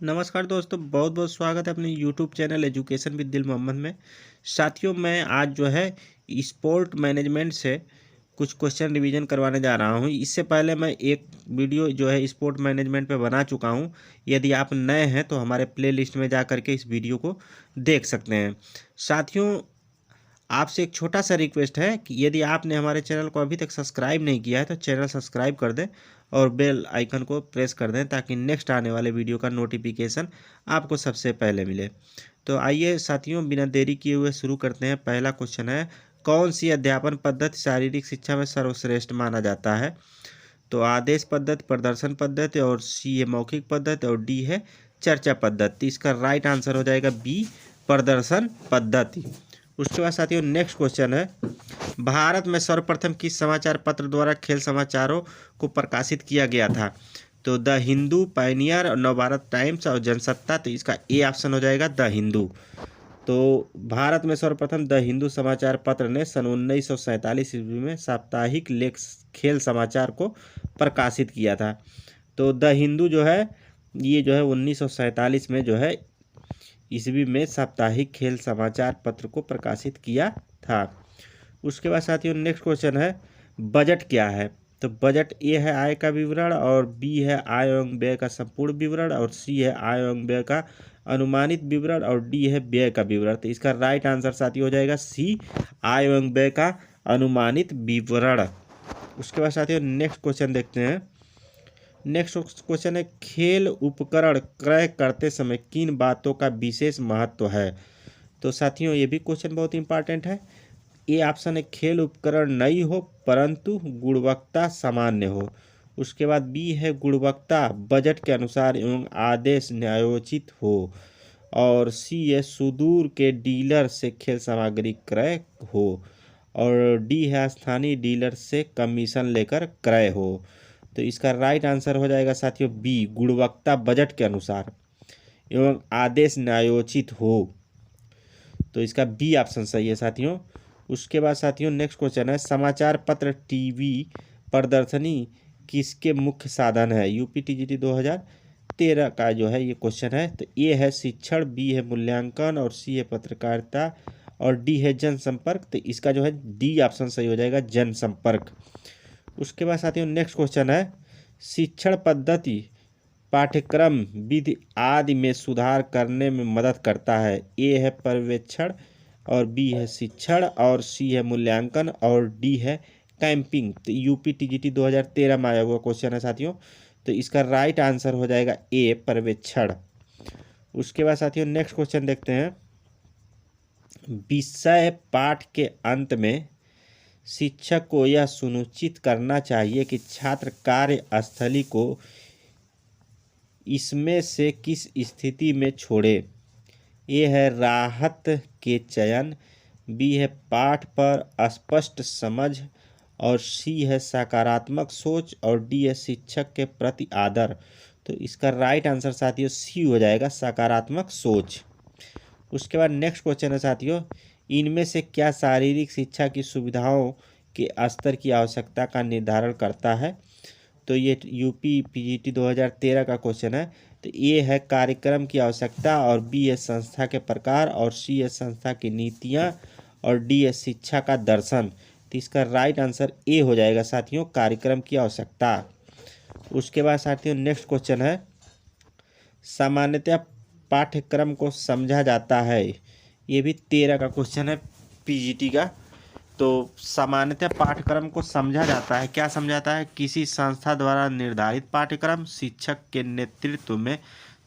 नमस्कार दोस्तों, बहुत बहुत स्वागत है अपने यूट्यूब चैनल एजुकेशन विद दिल मोहम्मद में। साथियों, मैं आज जो है स्पोर्ट मैनेजमेंट से कुछ क्वेश्चन रिवीजन करवाने जा रहा हूं। इससे पहले मैं एक वीडियो जो है स्पोर्ट मैनेजमेंट पे बना चुका हूं। यदि आप नए हैं तो हमारे प्ले लिस्ट में जा करके इस वीडियो को देख सकते हैं। साथियों, आपसे एक छोटा सा रिक्वेस्ट है कि यदि आपने हमारे चैनल को अभी तक सब्सक्राइब नहीं किया है तो चैनल सब्सक्राइब कर दें और बेल आइकन को प्रेस कर दें ताकि नेक्स्ट आने वाले वीडियो का नोटिफिकेशन आपको सबसे पहले मिले। तो आइए साथियों, बिना देरी किए हुए शुरू करते हैं। पहला क्वेश्चन है, कौन सी अध्यापन पद्धति शारीरिक शिक्षा में सर्वश्रेष्ठ माना जाता है? तो आदेश पद्धति, प्रदर्शन पद्धति, और सी है मौखिक पद्धति, और डी है चर्चा पद्धति। इसका राइट आंसर हो जाएगा बी, प्रदर्शन पद्धति। उसके बाद साथियों नेक्स्ट क्वेश्चन है, भारत में सर्वप्रथम किस समाचार पत्र द्वारा खेल समाचारों को प्रकाशित किया गया था? तो the Hindu, Pioneer, Navbharat times और जनसत्ता। तो इसका ए ऑप्शन हो जाएगा द हिंदू। तो भारत में सर्वप्रथम द हिंदू समाचार पत्र ने सन 1947 ईस्वी में साप्ताहिक लेख खेल समाचार को प्रकाशित किया था। तो द हिंदू जो है ये जो है 1947 में जो है ईस्वी में साप्ताहिक खेल समाचार पत्र को प्रकाशित किया था। उसके बाद साथियों नेक्स्ट क्वेश्चन है, बजट क्या है? तो बजट ए है आय का विवरण, और बी है आय एवं व्यय का संपूर्ण विवरण, और सी है आय एवं व्यय का अनुमानित विवरण, और डी है व्यय का विवरण। तो इसका राइट आंसर साथियों हो जाएगा सी, आय एवं व्यय का अनुमानित विवरण। उसके बाद साथियों नेक्स्ट क्वेश्चन देखते हैं। नेक्स्ट क्वेश्चन है, खेल उपकरण क्रय करते समय किन बातों का विशेष महत्व है? तो साथियों ये भी क्वेश्चन बहुत इंपॉर्टेंट है। ए ऑप्शन है, खेल उपकरण नई हो परंतु गुणवत्ता सामान्य हो। उसके बाद बी है, गुणवत्ता बजट के अनुसार एवं आदेश न्यायोचित हो। और सी है, सुदूर के डीलर से खेल सामग्री क्रय हो। और डी है, स्थानीय डीलर से कमीशन लेकर क्रय हो। तो इसका राइट आंसर हो जाएगा साथियों बी, गुणवत्ता बजट के अनुसार एवं आदेश न्यायोचित हो। तो इसका बी ऑप्शन सही है साथियों। उसके बाद साथियों नेक्स्ट क्वेश्चन है, समाचार पत्र टीवी प्रदर्शनी किसके मुख्य साधन है? यूपी टीजीटी 2013 का जो है ये क्वेश्चन है। तो ए है शिक्षण, बी है मूल्यांकन, और सी है पत्रकारिता, और डी है जनसंपर्क। तो इसका जो है डी ऑप्शन सही हो जाएगा, जनसंपर्क। उसके बाद साथियों नेक्स्ट क्वेश्चन है, शिक्षण पद्धति पाठ्यक्रम विधि आदि में सुधार करने में मदद करता है। ए है पर्यवेक्षण, और बी है शिक्षण, और सी है मूल्यांकन, और डी है कैंपिंग। तो यूपी टीजीटी 2013 में आया हुआ क्वेश्चन है साथियों। तो इसका राइट आंसर हो जाएगा ए, पर्यवेक्षण। उसके बाद साथियों नेक्स्ट क्वेश्चन देखते हैं, विषय पाठ के अंत में शिक्षक को यह सुनिश्चित करना चाहिए कि छात्र कार्यस्थली को इसमें से किस स्थिति में छोड़े? ए है राहत के चयन, बी है पाठ पर स्पष्ट समझ, और सी है सकारात्मक सोच, और डी है शिक्षक के प्रति आदर। तो इसका राइट आंसर साथियों सी हो जाएगा, सकारात्मक सोच। उसके बाद नेक्स्ट क्वेश्चन है साथियों, इनमें से क्या शारीरिक शिक्षा की सुविधाओं के स्तर की आवश्यकता का निर्धारण करता है? तो ये यूपी पीजीटी 2013 का क्वेश्चन है। तो ए है कार्यक्रम की आवश्यकता, और बी है संस्था के प्रकार, और सी है संस्था की नीतियाँ, और डी है शिक्षा का दर्शन। तो इसका राइट आंसर ए हो जाएगा साथियों, कार्यक्रम की आवश्यकता। उसके बाद साथियों नेक्स्ट क्वेश्चन है, सामान्यतः पाठ्यक्रम को समझा जाता है। ये भी 13 का क्वेश्चन है पीजीटी का। तो सामान्यतः पाठ्यक्रम को समझा जाता है, क्या समझाता है? किसी संस्था द्वारा निर्धारित पाठ्यक्रम, शिक्षक के नेतृत्व में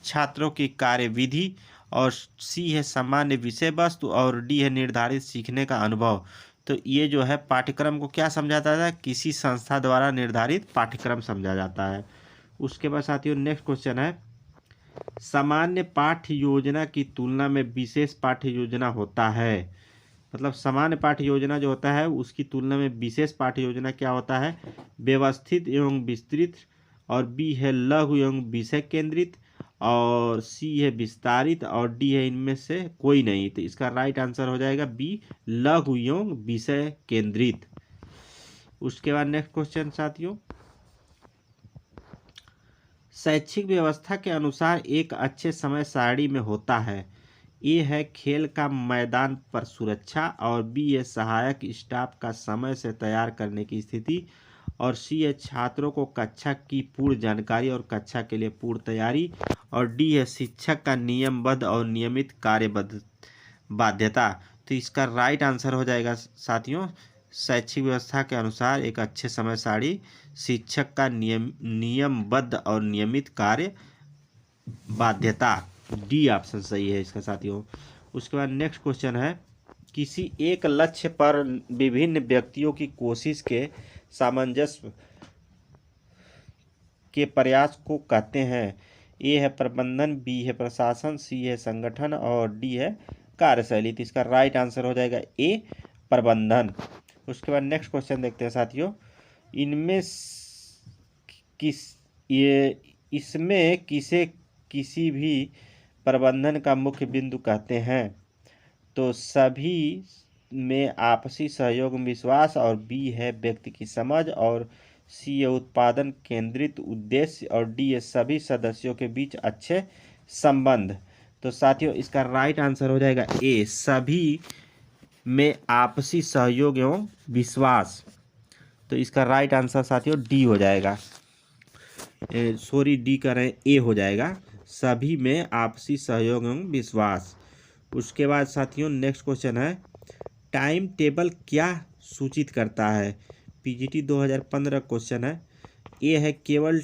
छात्रों की कार्यविधि, और सी है सामान्य विषय वस्तु, और डी है निर्धारित सीखने का अनुभव। तो ये जो है पाठ्यक्रम को क्या समझाता है? किसी संस्था द्वारा निर्धारित पाठ्यक्रम समझा जाता है। उसके बाद साथियों नेक्स्ट क्वेश्चन है, सामान्य पाठ्य योजना की तुलना में विशेष पाठ्य योजना होता है। मतलब सामान्य पाठ्य योजना जो होता है उसकी तुलना में विशेष पाठ्य योजना क्या होता है? व्यवस्थित एवं विस्तृत, और बी है लघु एवं विषय केंद्रित, और सी है विस्तारित, और डी है इनमें से कोई नहीं। तो इसका राइट आंसर हो जाएगा बी, लघु एवं विषय केंद्रित। उसके बाद नेक्स्ट क्वेश्चन साथियों, शैक्षिक व्यवस्था के अनुसार एक अच्छे समय सारणी में होता है। ए है खेल का मैदान पर सुरक्षा और बी है सहायक स्टाफ का समय से तैयार करने की स्थिति और सी है छात्रों को कक्षा की पूर्ण जानकारी और कक्षा के लिए पूर्ण तैयारी और डी है शिक्षक का नियमबद्ध और नियमित कार्यबद्ध बाध्यता। तो इसका राइट आंसर हो जाएगा साथियों, शैक्षिक व्यवस्था के अनुसार एक अच्छे समय सारणी शिक्षक का नियमबद्ध और नियमित कार्य बाध्यता। डी ऑप्शन सही है इसका साथियों। उसके बाद नेक्स्ट क्वेश्चन है, किसी एक लक्ष्य पर विभिन्न व्यक्तियों की कोशिश के सामंजस्य के प्रयास को कहते हैं। ए है प्रबंधन, बी है प्रशासन, सी है संगठन और डी है कार्यशैली। तो इसका राइट आंसर हो जाएगा ए प्रबंधन। उसके बाद नेक्स्ट क्वेश्चन देखते हैं साथियों, इनमें इसमें किसे किसी भी प्रबंधन का मुख्य बिंदु कहते हैं। तो सभी में आपसी सहयोग विश्वास और बी है व्यक्ति की समझ और सी है उत्पादन केंद्रित उद्देश्य और डी है सभी सदस्यों के बीच अच्छे संबंध। तो साथियों इसका राइट आंसर हो जाएगा ए सभी में आपसी सहयोग एवं विश्वास। तो इसका राइट आंसर साथियों डी हो जाएगा, सॉरी डी कर रहे हैं, ए हो जाएगा, सभी में आपसी सहयोग एवं विश्वास। उसके बाद साथियों नेक्स्ट क्वेश्चन है, टाइम टेबल क्या सूचित करता है। पीजीटी 2015 क्वेश्चन है। ए है केवल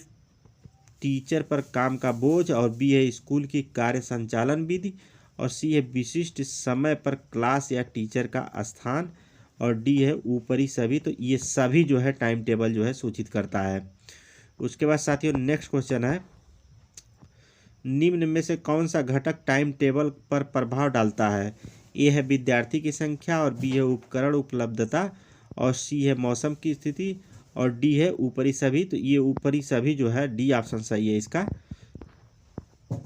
टीचर पर काम का बोझ और बी है स्कूल की कार्य संचालन विधि और सी है विशिष्ट समय पर क्लास या टीचर का स्थान और डी है ऊपरी सभी। तो ये सभी जो है टाइम टेबल जो है सूचित करता है। उसके बाद साथियों नेक्स्ट क्वेश्चन है, निम्न में से कौन सा घटक टाइम टेबल पर प्रभाव डालता है। ए है विद्यार्थी की संख्या और बी है उपकरण उपलब्धता और सी है मौसम की स्थिति और डी है ऊपरी सभी। तो ये ऊपरी सभी जो है डी ऑप्शन सही है इसका।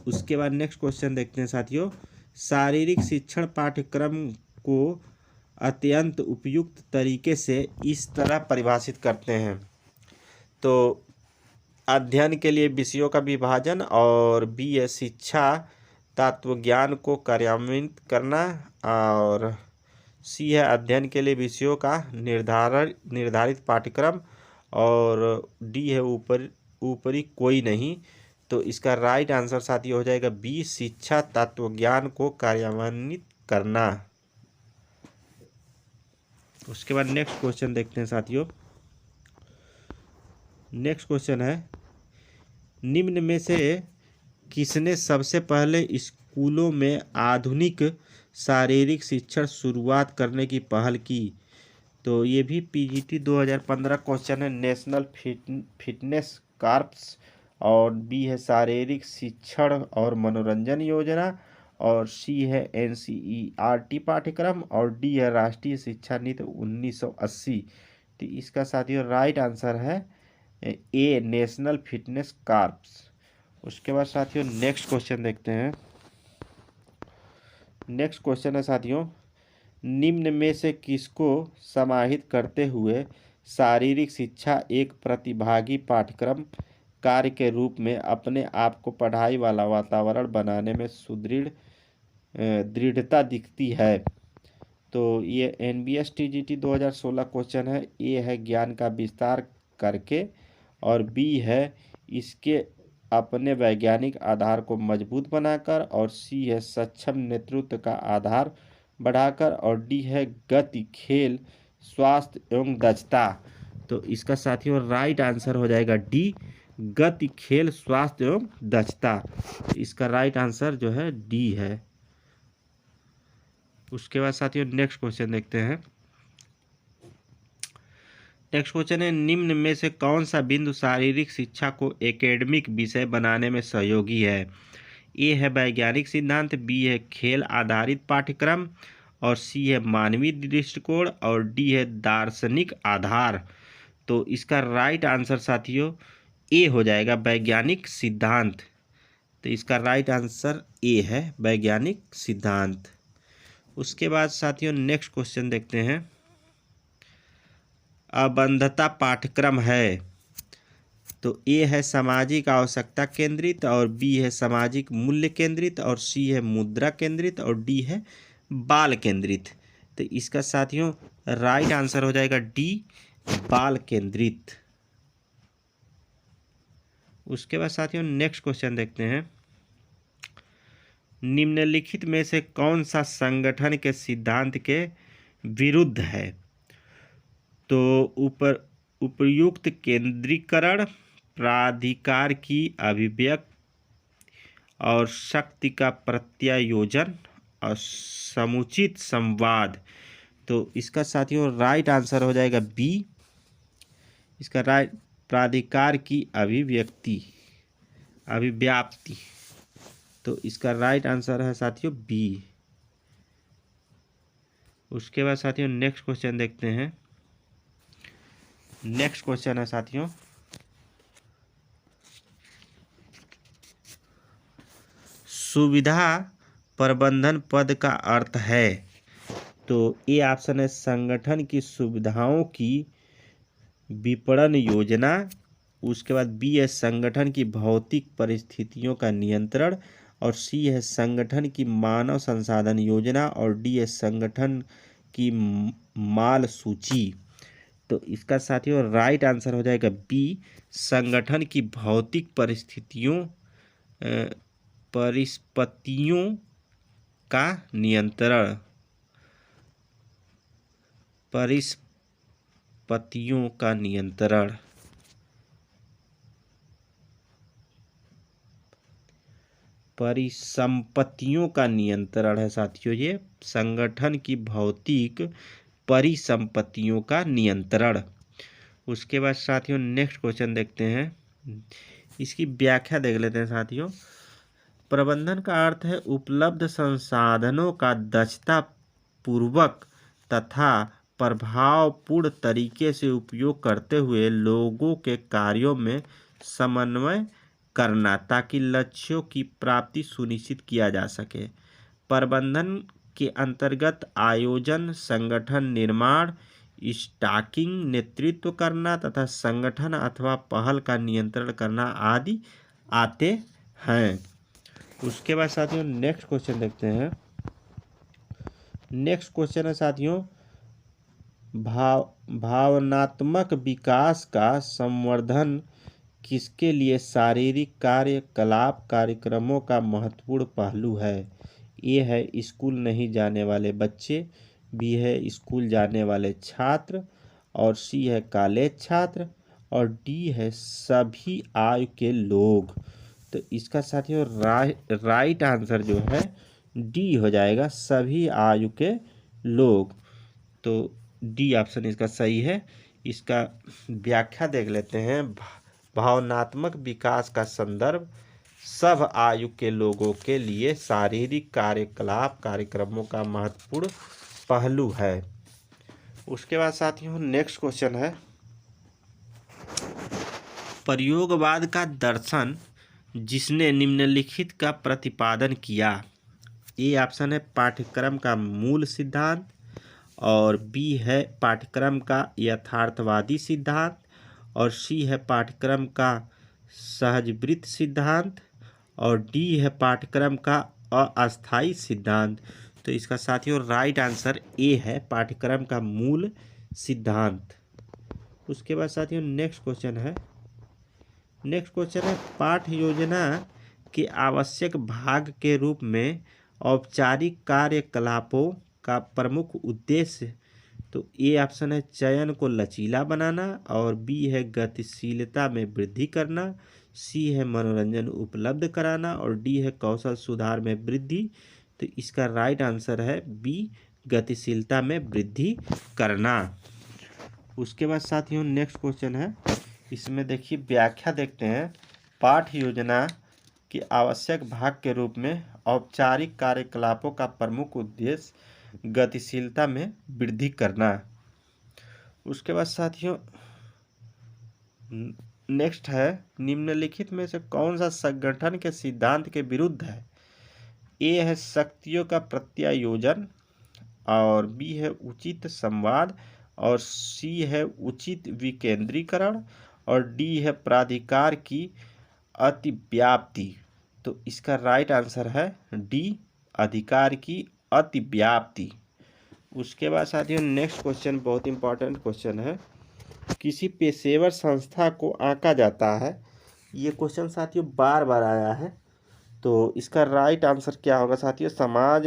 उसके बाद नेक्स्ट क्वेश्चन देखते हैं साथियों, शारीरिक शिक्षण पाठ्यक्रम को अत्यंत उपयुक्त तरीके से इस तरह परिभाषित करते हैं। तो अध्ययन के लिए विषयों का विभाजन और बी है शिक्षा तत्वज्ञान को कार्यान्वित करना और सी है अध्ययन के लिए विषयों का निर्धारित पाठ्यक्रम और डी है ऊपरी कोई नहीं। तो इसका राइट आंसर साथियों हो जाएगा बी शिक्षा तत्वज्ञान को कार्यान्वित करना। उसके बाद नेक्स्ट क्वेश्चन देखते हैं साथियों। नेक्स्ट क्वेश्चन है, निम्न में से किसने सबसे पहले स्कूलों में आधुनिक शारीरिक शिक्षण शुरुआत करने की पहल की। तो ये भी पीजीटी 2015 क्वेश्चन है, नेशनल फिटनेस कॉर्प्स और बी है शारीरिक शिक्षण और मनोरंजन योजना और सी है एनसीईआरटी पाठ्यक्रम और डी है राष्ट्रीय शिक्षा नीति 1980। तो इसका साथियों राइट आंसर है ए नेशनल फिटनेस कॉर्प्स। उसके बाद साथियों नेक्स्ट क्वेश्चन देखते हैं। नेक्स्ट क्वेश्चन है साथियों, निम्न में से किसको समाहित करते हुए शारीरिक शिक्षा एक प्रतिभागी पाठ्यक्रम कार्य के रूप में अपने आप को पढ़ाई वाला वातावरण बनाने में दृढ़ता दिखती है। तो ये एनबीएस टीजीटी 2016 क्वेश्चन है। ए है ज्ञान का विस्तार करके और बी है इसके अपने वैज्ञानिक आधार को मजबूत बनाकर और सी है सक्षम नेतृत्व का आधार बढ़ाकर और डी है गति खेल स्वास्थ्य एवं दक्षता। तो इसका साथियों राइट आंसर हो जाएगा डी गति खेल स्वास्थ्य एवं दक्षता। इसका राइट आंसर जो है डी है। उसके बाद साथियों नेक्स्ट क्वेश्चन देखते हैं। नेक्स्ट क्वेश्चन है, निम्न में से कौन सा बिंदु शारीरिक शिक्षा को एकेडमिक विषय बनाने में सहयोगी है। ए है वैज्ञानिक सिद्धांत, बी है खेल आधारित पाठ्यक्रम और सी है मानवीय दृष्टिकोण और डी है दार्शनिक आधार। तो इसका राइट आंसर साथियों ए हो जाएगा वैज्ञानिक सिद्धांत। तो इसका राइट आंसर ए है वैज्ञानिक सिद्धांत। उसके बाद साथियों नेक्स्ट क्वेश्चन देखते हैं, अबंधता पाठ्यक्रम है तो ए है सामाजिक आवश्यकता केंद्रित, और बी है सामाजिक मूल्य केंद्रित, और सी है मुद्रा केंद्रित, और डी है बाल केंद्रित। तो इसका साथियों राइट आंसर हो जाएगा डी, बाल केंद्रित। उसके बाद साथियों नेक्स्ट क्वेश्चन देखते हैं। निम्नलिखित में से कौन सा संगठन के सिद्धांत के विरुद्ध है? तो उपर्युक्त केंद्रीकरण, प्राधिकार की अभिव्यक्ति और शक्ति का प्रत्यायोजन और समुचित संवाद। तो इसका साथियों राइट आंसर हो जाएगा बी, इसका राइट प्राधिकार की अभिव्यक्ति। तो इसका राइट आंसर है साथियों बी। उसके बाद साथियों नेक्स्ट क्वेश्चन देखते हैं। नेक्स्ट क्वेश्चन है साथियों, सुविधा प्रबंधन पद का अर्थ है। तो ए ऑप्शन है संगठन की सुविधाओं की विपणन योजना। उसके बाद बी है संगठन की भौतिक परिस्थितियों का नियंत्रण, और सी है संगठन की मानव संसाधन योजना, और डी है संगठन की माल सूची। तो इसका साथियों राइट आंसर हो जाएगा बी, संगठन की भौतिक परिस्थितियों का नियंत्रण। परिसंपत्तियों का नियंत्रण। परिसंपत्तियों का नियंत्रण है साथियों ये, संगठन की भौतिक परिसंपत्तियों का नियंत्रण। उसके बाद साथियों नेक्स्ट क्वेश्चन देखते हैं, इसकी व्याख्या देख लेते हैं साथियों। प्रबंधन का अर्थ है उपलब्ध संसाधनों का दक्षता पूर्वक तथा प्रभावपूर्ण तरीके से उपयोग करते हुए लोगों के कार्यों में समन्वय करना, ताकि लक्ष्यों की प्राप्ति सुनिश्चित किया जा सके। प्रबंधन के अंतर्गत आयोजन, संगठन निर्माण, स्टॉकिंग, नेतृत्व करना तथा संगठन अथवा पहल का नियंत्रण करना आदि आते हैं। उसके बाद साथियों नेक्स्ट क्वेश्चन देखते हैं। नेक्स्ट क्वेश्चन है साथियों, भावनात्मक विकास का संवर्धन किसके लिए शारीरिक कार्यकलाप कार्यक्रमों का महत्वपूर्ण पहलू है? ए है स्कूल नहीं जाने वाले बच्चे, बी है स्कूल जाने वाले छात्र, और सी है कॉलेज छात्र, और डी है सभी आयु के लोग। तो इसका साथियों राइट आंसर जो है डी हो जाएगा, सभी आयु के लोग। तो डी ऑप्शन इसका सही है। इसका व्याख्या देख लेते हैं। भावनात्मक विकास का संदर्भ सब आयु के लोगों के लिए शारीरिक कार्यकलाप कार्यक्रमों का महत्वपूर्ण पहलू है। उसके बाद साथियों नेक्स्ट क्वेश्चन है, प्रयोगवाद का दर्शन जिसने निम्नलिखित का प्रतिपादन किया। ए ऑप्शन है पाठ्यक्रम का मूल सिद्धांत, और बी है पाठ्यक्रम का यथार्थवादी सिद्धांत, और सी है पाठ्यक्रम का सहजवृत्त सिद्धांत, और डी है पाठ्यक्रम का अस्थायी सिद्धांत। तो इसका साथियों राइट आंसर ए है, पाठ्यक्रम का मूल सिद्धांत। उसके बाद साथियों नेक्स्ट क्वेश्चन है, पाठ्य योजना के आवश्यक भाग के रूप में औपचारिक कार्यकलापों का प्रमुख उद्देश्य। तो ए ऑप्शन है चयन को लचीला बनाना, और बी है गतिशीलता में वृद्धि करना, सी है मनोरंजन उपलब्ध कराना, और डी है कौशल सुधार में वृद्धि। तो इसका राइट आंसर है बी, गतिशीलता में वृद्धि करना। उसके बाद साथियों नेक्स्ट क्वेश्चन है, इसमें देखिए व्याख्या देखते हैं। पाठ्य योजना के आवश्यक भाग के रूप में औपचारिक कार्यकलापों का प्रमुख उद्देश्य गतिशीलता में वृद्धि करना। उसके बाद साथियों नेक्स्ट है, निम्नलिखित में से कौन सा संगठन के सिद्धांत के विरुद्ध है? ए है शक्तियों का प्रत्यायोजन, और बी है उचित संवाद, और सी है उचित विकेंद्रीकरण, और डी है प्राधिकार की अतिव्याप्ति। तो इसका राइट आंसर है डी, अधिकार की अतिव्याप्ति। उसके बाद साथियों नेक्स्ट क्वेश्चन बहुत इंपॉर्टेंट क्वेश्चन है। किसी पेशेवर संस्था को आंका जाता है। ये क्वेश्चन साथियों बार बार आया है। तो इसका राइट आंसर क्या होगा साथियों? समाज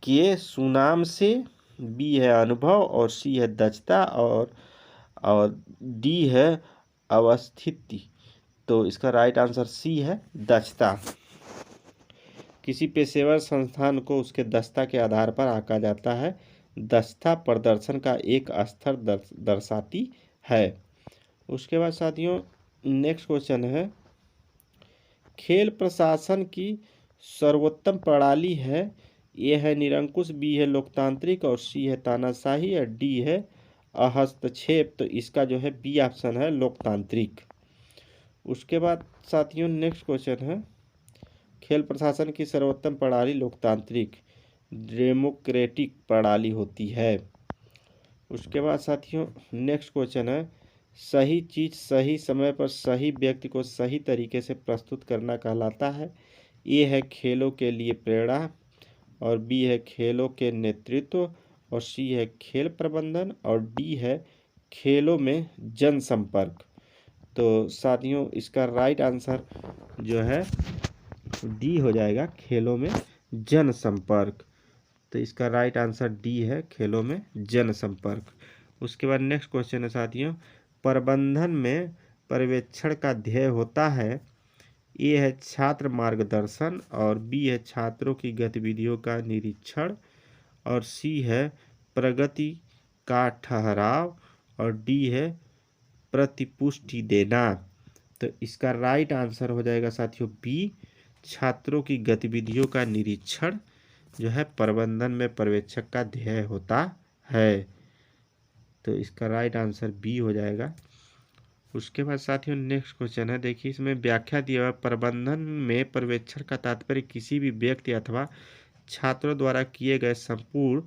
के सुनाम से, बी है अनुभव, और सी है दक्षता, और डी है अवस्थिति। तो इसका राइट आंसर सी है दक्षता। किसी पेशेवर संस्थान को उसके दक्षता के आधार पर आंका जाता है। दक्षता प्रदर्शन का एक स्तर दर्शाती है। उसके बाद साथियों नेक्स्ट क्वेश्चन है, खेल प्रशासन की सर्वोत्तम प्रणाली है। ए है निरंकुश, बी है लोकतांत्रिक, और सी है तानाशाही, और डी है हस्तक्षेप। तो इसका जो है बी ऑप्शन है लोकतांत्रिक। उसके बाद साथियों नेक्स्ट क्वेश्चन है, खेल प्रशासन की सर्वोत्तम प्रणाली लोकतांत्रिक डेमोक्रेटिक प्रणाली होती है। उसके बाद साथियों नेक्स्ट क्वेश्चन है, सही चीज सही समय पर सही व्यक्ति को सही तरीके से प्रस्तुत करना कहलाता है। ए है खेलों के लिए प्रेरणा, और बी है खेलों के नेतृत्व, और सी है खेल प्रबंधन, और डी है खेलों में जनसंपर्क। तो साथियों इसका राइट आंसर जो है डी हो जाएगा, खेलों में जनसंपर्क। तो इसका राइट आंसर डी है, खेलों में जनसंपर्क। उसके बाद नेक्स्ट क्वेश्चन है साथियों, प्रबंधन में पर्यवेक्षण का ध्येय होता है। ए है छात्र मार्गदर्शन, और बी है छात्रों की गतिविधियों का निरीक्षण, और सी है प्रगति का ठहराव, और डी है प्रतिपुष्टि देना। तो इसका राइट आंसर हो जाएगा साथियों बी, छात्रों की गतिविधियों का निरीक्षण जो है प्रबंधन में पर्यवेक्षक का ध्येय होता है। तो इसका राइट आंसर बी हो जाएगा। उसके बाद साथियों नेक्स्ट क्वेश्चन है, देखिए इसमें व्याख्या दिया हुआ, प्रबंधन में पर्यवेक्षण का तात्पर्य किसी भी व्यक्ति अथवा छात्रों द्वारा किए गए संपूर्ण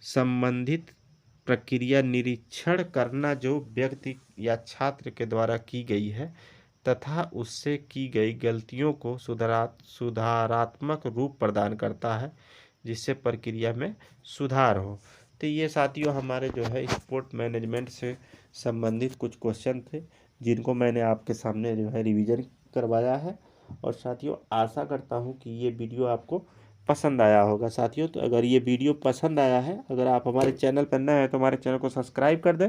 संबंधित प्रक्रिया निरीक्षण करना जो व्यक्ति या छात्र के द्वारा की गई है तथा उससे की गई गलतियों को सुधारात्मक रूप प्रदान करता है जिससे प्रक्रिया में सुधार हो। तो ये साथियों हमारे जो है स्पोर्ट मैनेजमेंट से संबंधित कुछ क्वेश्चन थे जिनको मैंने आपके सामने जो है रिवीजन करवाया है। और साथियों आशा करता हूँ कि ये वीडियो आपको पसंद आया होगा। साथियों तो अगर ये वीडियो पसंद आया है, अगर आप हमारे चैनल पर नए हैं तो हमारे चैनल को सब्सक्राइब कर दें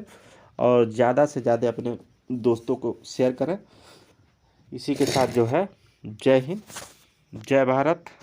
और ज़्यादा से ज़्यादा अपने दोस्तों को शेयर करें। इसी के साथ जो है जय हिंद, जय भारत।